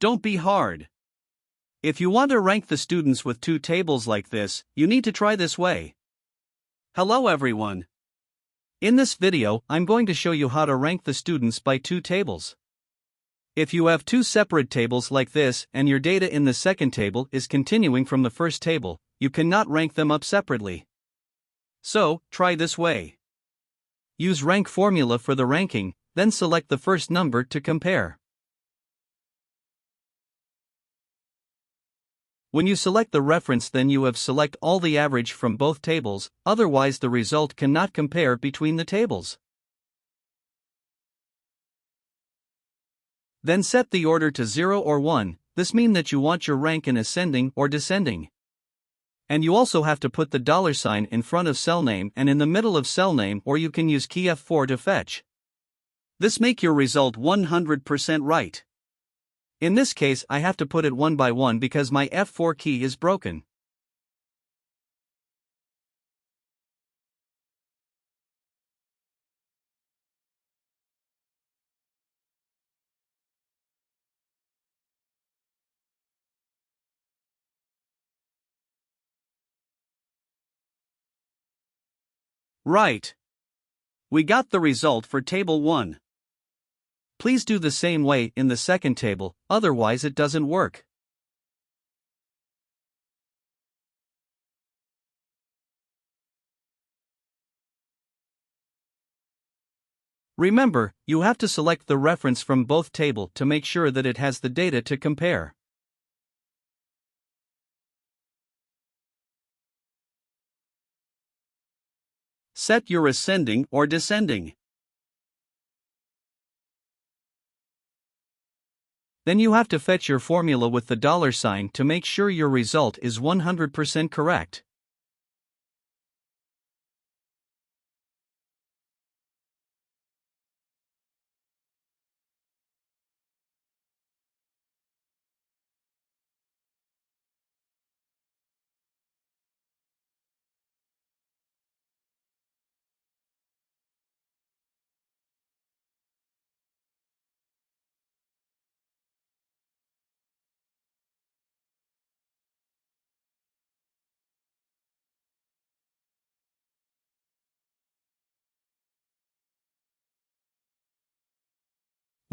Don't be hard. If you want to rank the students with two tables like this, you need to try this way. Hello everyone. In this video, I'm going to show you how to rank the students by two tables. If you have two separate tables like this and your data in the second table is continuing from the first table, you cannot rank them up separately. So, try this way. Use rank formula for the ranking, then select the first number to compare. When you select the reference, then you have select all the average from both tables, otherwise the result cannot compare between the tables. Then set the order to 0 or 1, this means that you want your rank in ascending or descending. And you also have to put the $sign in front of cell name and in the middle of cell name, or you can use key F4 to fetch. This make your result 100% right. In this case I have to put it one by one because my F4 key is broken. Right. We got the result for table 1. Please do the same way in the second table, otherwise it doesn't work. Remember, you have to select the reference from both tables to make sure that it has the data to compare. Set your ascending or descending. Then you have to fetch your formula with the $sign to make sure your result is 100% correct.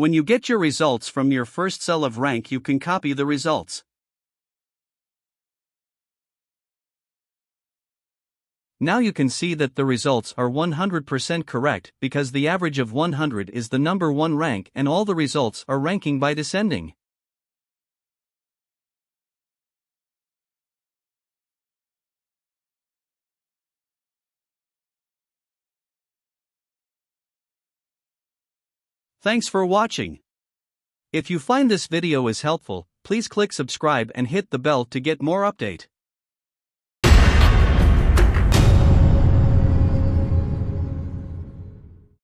When you get your results from your first cell of rank, you can copy the results. Now you can see that the results are 100% correct because the average of 100 is the number 1 rank and all the results are ranking by descending. Thanks for watching. If you find this video is helpful, please click subscribe and hit the bell to get more update.